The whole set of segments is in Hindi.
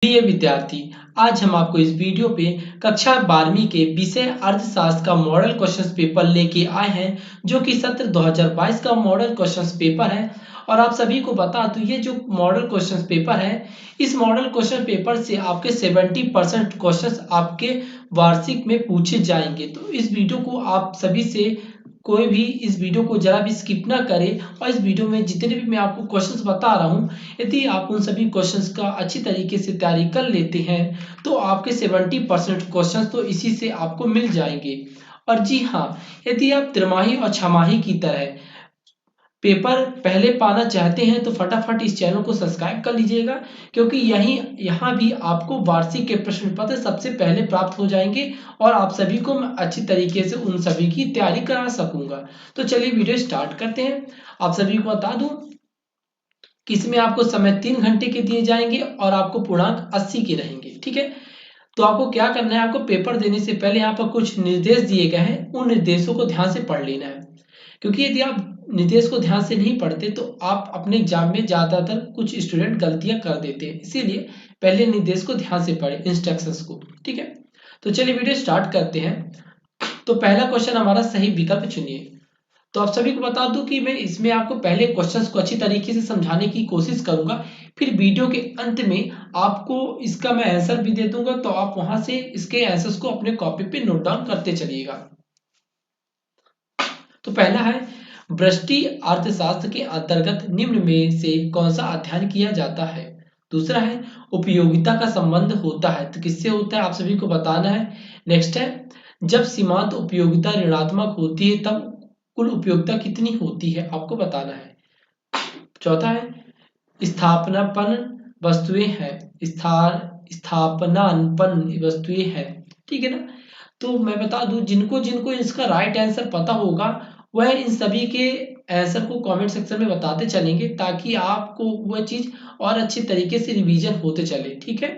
प्रिय विद्यार्थी, आज हम आपको इस वीडियो पे कक्षा 12वीं के विषय अर्थशास्त्र का मॉडल क्वेश्चंस पेपर लेके आए हैं, जो कि सत्र 2022 का मॉडल क्वेश्चंस पेपर है। और आप सभी को बता दूं, ये जो मॉडल क्वेश्चंस पेपर है, इस मॉडल क्वेश्चन पेपर से आपके 70% क्वेश्चंस आपके वार्षिक में पूछे जाएंगे। तो इस वीडियो को आप सभी से कोई भी इस वीडियो को जरा भी स्किप ना करे, और इस वीडियो में जितने भी मैं आपको क्वेश्चंस बता रहा हूँ, यदि आप उन सभी क्वेश्चंस का अच्छी तरीके से तैयारी कर लेते हैं तो आपके 70% क्वेश्चंस तो इसी से आपको मिल जाएंगे। और जी हाँ, यदि आप त्रिमाही और छमाही की तरह पेपर पहले पाना चाहते हैं तो फटाफट इस चैनल को सब्सक्राइब कर लीजिएगा, क्योंकि यहाँ भी आपको वार्षिक के प्रश्न पत्र सबसे पहले प्राप्त हो जाएंगे और आप सभी को मैं अच्छी तरीके से उन सभी की तैयारी करा सकूंगा। तो चलिए वीडियो स्टार्ट करते हैं। आप सभी को बता दूं कि इसमें आपको समय 3 घंटे के दिए जाएंगे और आपको पूर्णांक 80 के रहेंगे। ठीक है, तो आपको क्या करना है, आपको पेपर देने से पहले यहाँ पर कुछ निर्देश दिए गए हैं, उन निर्देशों को ध्यान से पढ़ लेना है। क्योंकि यदि आप निर्देश को ध्यान से नहीं पढ़ते तो आप अपने एग्जाम में ज्यादातर कुछ स्टूडेंट गलतियां कर देते हैं, इसीलिए पहले निर्देश को ध्यान से पढ़े, इंस्ट्रक्शंस को। ठीक है, तो चलिए वीडियो स्टार्ट करते हैं। तो पहला क्वेश्चन हमारा, सही विकल्प चुनिए। तो आप सभी को बता दूं कि मैं इसमें आपको पहले क्वेश्चंस को अच्छी तरीके से समझाने की कोशिश करूंगा, फिर वीडियो के अंत में आपको इसका मैं आंसर भी दे दूंगा, तो आप वहां से इसके आंसर्स को अपने कॉपी पे नोट डाउन करते चलिएगा। तो पहला है, वृष्टि अर्थशास्त्र के अंतर्गत निम्न में से कौन सा अध्ययन किया जाता है। दूसरा है, उपयोगिता का संबंध होता है, तो किससे होता है आप सभी को बताना है। नेक्स्ट है, जब सीमांत उपयोगिता ऋणात्मक होती है तब कुल उपयोगिता कितनी होती है, आपको बताना है। चौथा है, स्थापनापन्न वस्तुएं हैं, स्थापनापन्न वस्तुएं हैं। ठीक है ना, तो मैं बता दूं, जिनको जिनको इसका राइट आंसर पता होगा वह इन सभी के आंसर को कमेंट सेक्शन में बताते चलेंगे, ताकि आपको वह चीज और अच्छी तरीके से रिवीजन होते चले। ठीक है,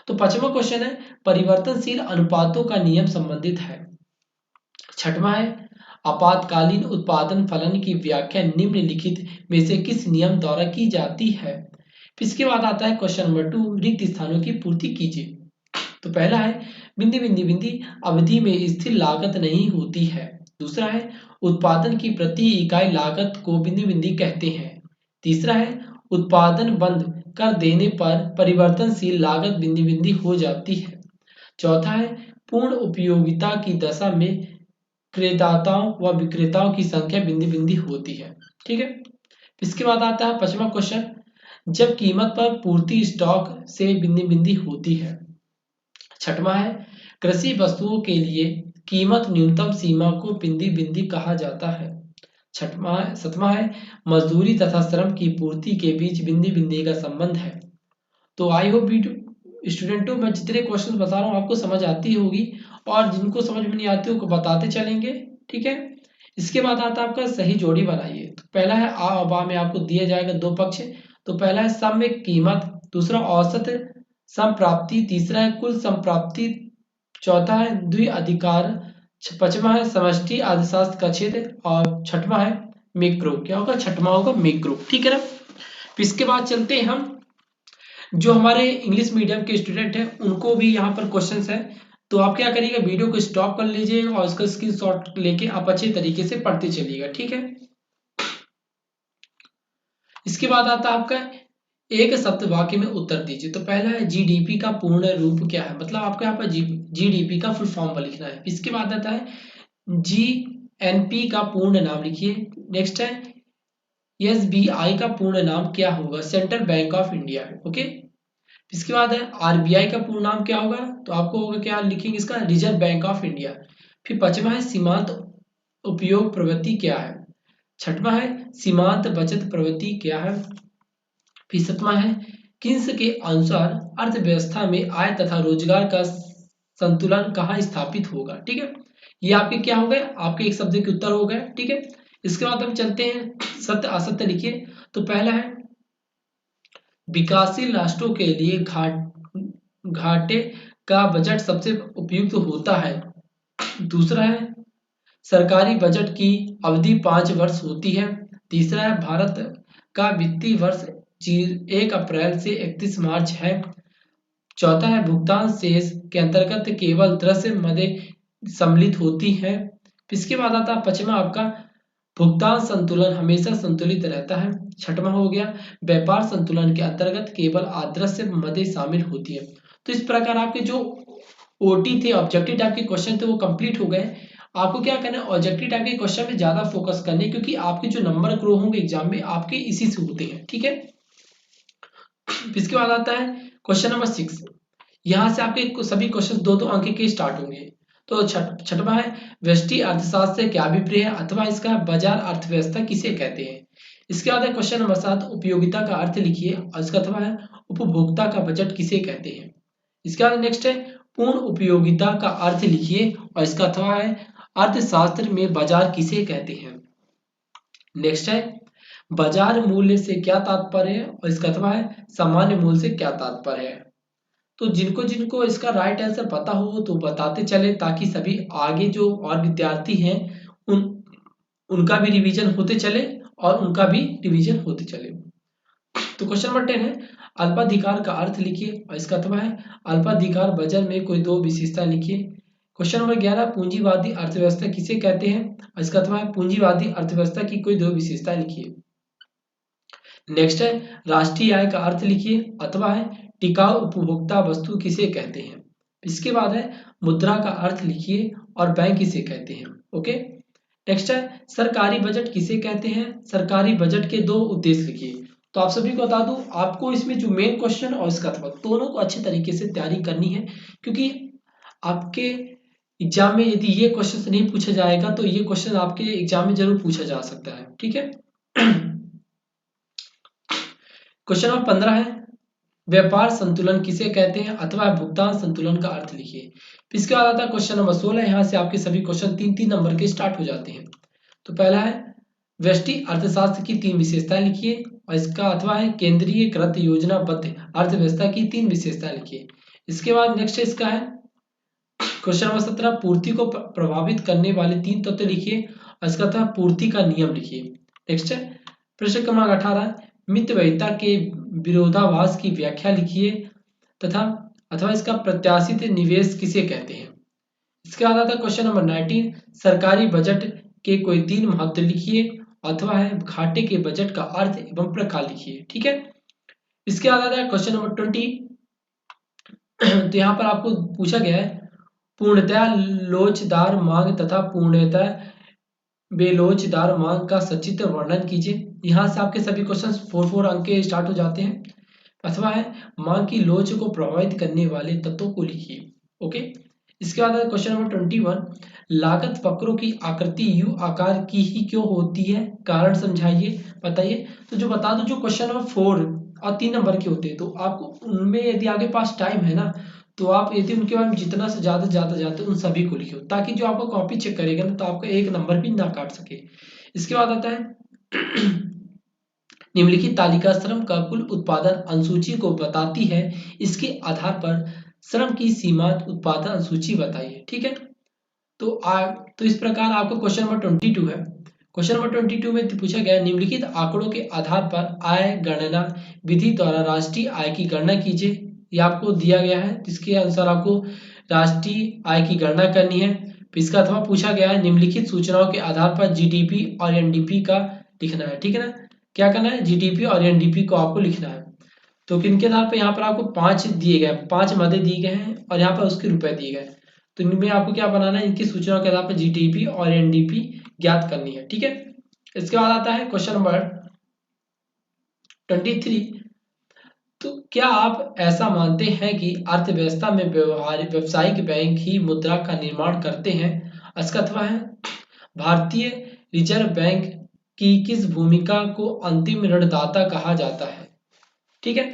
तो पांचवा क्वेश्चन है, परिवर्तनशील अनुपातों का नियम संबंधित है। छठवां है, आपातकालीन उत्पादन फलन की व्याख्या निम्नलिखित में से किस नियम द्वारा की जाती है। फिर इसके बाद आता है क्वेश्चन नंबर 2, रिक्त स्थानों की पूर्ति कीजिए। तो पहला है, बिंदी बिंदी बिंदी अवधि में स्थिर लागत नहीं होती है। दूसरा है, उत्पादन की प्रति इकाई लागत को बिंदी बिंदी कहते हैं। तीसरा है, उत्पादन बंद कर देने पर परिवर्तनशील लागत बिंदी बिंदी हो जाती है। चौथा है, पूर्ण उपयोगिता की दशा में क्रेताओं व विक्रेताओं की संख्या बिंदी बिंदी होती है। ठीक है, इसके बाद आता है पांचवा क्वेश्चन, जब कीमत पर पूर्ति स्टॉक से बिंदी बिंदी होती है। छठवां है, कृषि वस्तुओं के लिए कीमत न्यूनतम सीमा को बिंदी बिंदी कहा जाता है। सातवां है, मजदूरी तथा श्रम की पूर्ति के बीच बिंदी बिंदी का संबंध है। तो आई होप स्टूडेंटों, मैं जितने क्वेश्चन बता रहा हूँ आपको समझ आती होगी, और जिनको समझ में नहीं आती उनको बताते चलेंगे। ठीक है, इसके बाद आता है आपका सही जोड़ी बनाइए। तो पहला है, आ और बा में आपको दिया जाएगा दो पक्ष। तो पहला है सम्य कीमत, दूसरा औसत संप्राप्ति, तीसरा है कुल संप्राप्ति, चौथा है द्वि अधिकार, पांचवा है समष्टि अर्थशास्त्र का क्षेत्र, और छठवां है मैक्रो। क्या होगा, छठवां होगा मैक्रो। ठीक है ना, फिर इसके बाद चलते हैं हम, जो हमारे इंग्लिश मीडियम के स्टूडेंट हैं उनको भी यहाँ पर क्वेश्चंस है। तो आप क्या करिएगा, वीडियो को स्टॉप कर लीजिएगा और उसका स्क्रीनशॉट लेके आप अच्छे तरीके से पढ़ते चलिएगा। ठीक है, इसके बाद आता है आपका एक शब्द वाक्य में उत्तर दीजिए। तो पहला है, जीडीपी का पूर्ण रूप क्या है, मतलब आपको यहाँ पर जीडीपी का फुल फॉर्म लिखना है। इसके बाद आता है, जीएनपी का पूर्ण नाम लिखिए। नेक्स्ट है, एसबीआई का पूर्ण नाम क्या होगा, central bank of India. Okay, इसके बाद है, आरबीआई का पूर्ण नाम क्या होगा, तो आपको होगा क्या लिखेंगे इसका, रिजर्व बैंक ऑफ इंडिया। फिर पांचवा है, सीमांत उपयोग प्रवृत्ति क्या है। छठवां है, सीमांत बचत प्रवृत्ति क्या है। फिर सातवां है, किन्स के अनुसार अर्थव्यवस्था में आय तथा रोजगार का संतुलन कहाँ स्थापित होगा। ठीक है, ये आपके क्या हो गए, आपके एक शब्द के उत्तर हो गए। ठीक है, इसके बाद हम चलते हैं, सत्य असत्य लिखिए। तो पहला है, विकासशील राष्ट्रों के लिए घाटे का बजट सबसे उपयुक्त होता है। दूसरा है, सरकारी बजट की अवधि 5 वर्ष होती है। तीसरा है, भारत का वित्तीय वर्ष 1 अप्रैल से 31 मार्च है। चौथा है भुगतान शेष के अंतर्गत केवल दृश्य मदें सम्मिलित होती हैं। इसके बाद आता है पांचवा आपका भुगतान संतुलन हमेशा संतुलित रहता है। छठवां हो गया व्यापार संतुलन के अंतर्गत केवल अदृश्य मदें शामिल होती है। तो इस प्रकार आपके जो ओटी थे ऑब्जेक्टिव टाइप के क्वेश्चन थे वो कंप्लीट हो गए। आपको क्या करना है ऑब्जेक्टिव टाइप के क्वेश्चन में ज्यादा फोकस करने क्योंकि आपके जो नंबर ग्रो होंगे एग्जाम में आपके इसी से होते हैं। ठीक है, इसके बाद आता है क्वेश्चन नंबर 6। यहाँ से आपके सभी क्वेश्चन दो दो अंक के स्टार्ट होंगे। तो छठवां है व्यष्टि अर्थशास्त्र से क्या अभिप्राय है अथवा इसका बाजार अर्थव्यवस्था किसे कहते हैं। इसके बाद है क्वेश्चन नंबर 7 उपयोगिता का अर्थ लिखिए और इसका अथवा है उपभोक्ता का बजट किसे कहते हैं। इसके बाद नेक्स्ट है पूर्ण उपयोगिता का अर्थ लिखिए और इसका अथवा है अर्थशास्त्र में बाजार किसे कहते हैं। नेक्स्ट है बाजार मूल्य से क्या तात्पर्य है और इसका अथवा है सामान्य मूल्य से क्या तात्पर्य है। तो जिनको जिनको इसका राइट आंसर पता हो तो बताते चले ताकि सभी आगे जो और विद्यार्थी हैं उन उनका भी रिवीजन होते चले और उनका भी रिवीजन होते चले। तो क्वेश्चन नंबर 10 है अल्पाधिकार का अर्थ लिखिए और इसका अथवा है अल्पाधिकार बाजार में कोई दो विशेषता लिखिए। क्वेश्चन नंबर 11 पूंजीवादी अर्थव्यवस्था किसे कहते हैं और इसका अथवा है पूंजीवादी अर्थव्यवस्था की कोई दो विशेषता लिखिए। नेक्स्ट है राष्ट्रीय आय का अर्थ लिखिए अथवा है टिकाऊ उपभोक्ता वस्तु किसे कहते हैं। इसके बाद है मुद्रा का अर्थ लिखिए और बैंक किसे कहते हैं। ओके, नेक्स्ट है सरकारी बजट किसे कहते हैं। सरकारी बजट के दो उद्देश्य लिखिए। तो आप सभी को बता दूं आपको इसमें जो मेन क्वेश्चन और इसका अथवा दोनों को अच्छे तरीके से तैयारी करनी है क्योंकि आपके एग्जाम में यदि ये क्वेश्चन नहीं पूछा जाएगा तो ये क्वेश्चन आपके एग्जाम में जरूर पूछा जा सकता है। ठीक है, क्वेश्चन नंबर 15 है व्यापार संतुलन किसे कहते हैं अथवा भुगतान संतुलन का अर्थ लिखिए। इसके बाद आता है क्वेश्चन नंबर 16। यहाँ से आपके सभी क्वेश्चन 3-3 नंबर के स्टार्ट हो जाते हैं। तो पहला है व्यष्टि अर्थशास्त्र की 3 विशेषताएं लिखिए और इसका अथवा है केंद्रीयकृत योजनाबद्ध अर्थव्यवस्था की 3 विशेषताएं लिखिए। इसके बाद नेक्स्ट इसका है क्वेश्चन नंबर 17 पूर्ति को प्रभावित करने वाले 3 तत्व लिखिए और इसका अथवा पूर्ति का नियम लिखिए। नेक्स्ट है प्रश्न क्रमांक 18 मितव्ययिता के विरोधाभास की व्याख्या लिखिए तथा अथवा इसका प्रत्याशित निवेश किसे कहते हैं। इसके बाद आता है क्वेश्चन नंबर 19 सरकारी बजट के कोई 3 महत्व लिखिए अथवा है घाटे के बजट का अर्थ एवं प्रकार लिखिए। ठीक है, इसके बाद आता है क्वेश्चन नंबर 20। तो यहाँ पर आपको पूछा गया है पूर्णतया लोचदार मांग तथा पूर्णतया बेलोचदार मांग का सचित्र वर्णन कीजिए। यहाँ से आपके सभी क्वेश्चन 4-4 अंक के स्टार्ट हो जाते हैं। अथवा है मांग की लोच को प्रभावित करने वाले तत्वों को लिखिए। ओके, इसके बाद क्वेश्चन नंबर 21 लागत वक्रों की आकृति यू आकार की ही क्यों होती है कारण समझाइए बताइए। तो जो बता दो जो क्वेश्चन नंबर 4 और 3 नंबर के होते हैं तो आपको उनमें यदि आपके पास टाइम है ना तो आप यदि उनके बारे में जितना से ज्यादा जाते उन सभी को लिखो ताकि जो आपको कॉपी चेक करेगा ना तो आपका एक नंबर भी ना काट सके। इसके बाद आता है निम्नलिखित तालिका श्रम का कुल उत्पादन अनुसूची को बताती है इसके आधार पर श्रम की सीमांत उत्पादन अनुसूची बताइए। ठीक है, तो इस प्रकार आपको क्वेश्चन नंबर 22 है। क्वेश्चन नंबर 22 में पूछा गया निम्नलिखित आंकड़ों के आधार पर आय गणना विधि द्वारा राष्ट्रीय आय की गणना कीजिए। ये आपको दिया गया है जिसके अनुसार आपको राष्ट्रीय आय की गणना करनी है। इसका अथवा पूछा गया है निम्नलिखित सूचनाओं के आधार पर जीडीपी और एनडीपी का लिखना है। ठीक है ना, क्या करना है जीडीपी और एनडीपी को आपको लिखना है। तो किनके आधार पर यहाँ पर आपको 5 दिए गए 5 मदे दिए गए हैं और यहाँ पर उसके रुपए दिए गए। तो इनमें आपको क्या बनाना है इनकी सूचनाओं के आधार पर जीडीपी और एनडीपी ज्ञात करनी है। ठीक है, इसके बाद आता है क्वेश्चन नंबर 23। तो क्या आप ऐसा मानते हैं कि अर्थव्यवस्था में व्यावसायिक बैंक ही मुद्रा का निर्माण करते हैं। इसका अथवा है भारतीय रिजर्व बैंक की किस भूमिका को अंतिम ऋणदाता कहा जाता है। ठीक है,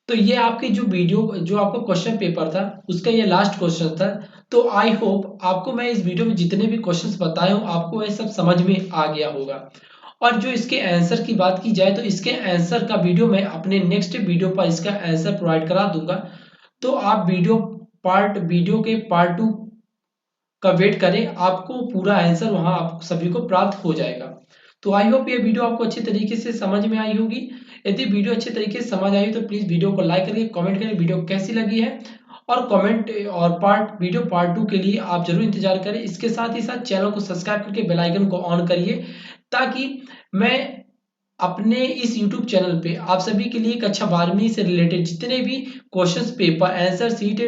तो ये आपकी जो वीडियो जो आपका क्वेश्चन पेपर था उसका ये लास्ट क्वेश्चन था। तो आई होप आपको मैं इस वीडियो में जितने भी क्वेश्चंस बताए हूँ आपको ये सब समझ में आ गया होगा। और जो इसके आंसर की बात की जाए तो इसके आंसर का वीडियो मैं अपने नेक्स्ट वीडियो पर इसका आंसर प्रोवाइड करा दूंगा। तो आप वीडियो के पार्ट 2 का वेट करें, आपको पूरा आंसर वहां आप सभी को प्राप्त हो जाएगा। तो आई होप ये वीडियो आपको अच्छी तरीके से समझ में आई होगी। यदि वीडियो अच्छे तरीके से समझ आई तो प्लीज़ वीडियो को लाइक करके कमेंट करें वीडियो कैसी लगी है, और कमेंट और वीडियो पार्ट 2 के लिए आप जरूर इंतजार करें। इसके साथ ही साथ चैनल को सब्सक्राइब करके बेल आइकन को ऑन करिए, ताकि मैं अपने इस यूट्यूब चैनल पे आप सभी के लिए कक्षा 12वीं से रिलेटेड जितने भी questions paper, answer sheet,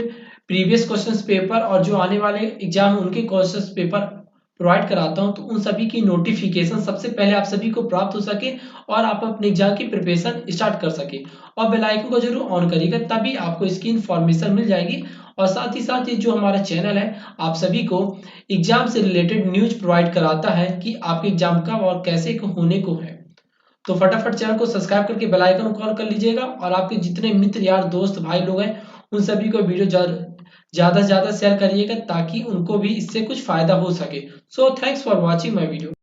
previous questions paper और जो आने वाले एग्जाम उनके क्वेश्चंस पेपर प्रोवाइड कराता हूं, तो उन सभी की नोटिफिकेशन सबसे पहले आप सभी को प्राप्त हो सके और आप अपने एग्जाम की प्रिपरेशन स्टार्ट कर सके। और बेल आइकन को जरूर ऑन करिएगा, तभी आपको इसकी इन्फॉर्मेशन मिल जाएगी। और साथ ही साथ ये जो हमारा चैनल है आप सभी को एग्जाम से रिलेटेड न्यूज प्रोवाइड कराता है कि आपके एग्जाम कब और कैसे होने को है। तो फटाफट चैनल को सब्सक्राइब करके बेल आइकन को ऑन कर लीजिएगा, और आपके जितने मित्र यार दोस्त भाई लोग हैं उन सभी को वीडियो ज़्यादा से ज़्यादा शेयर करिएगा, ताकि उनको भी इससे कुछ फायदा हो सके। So thanks for watching my video.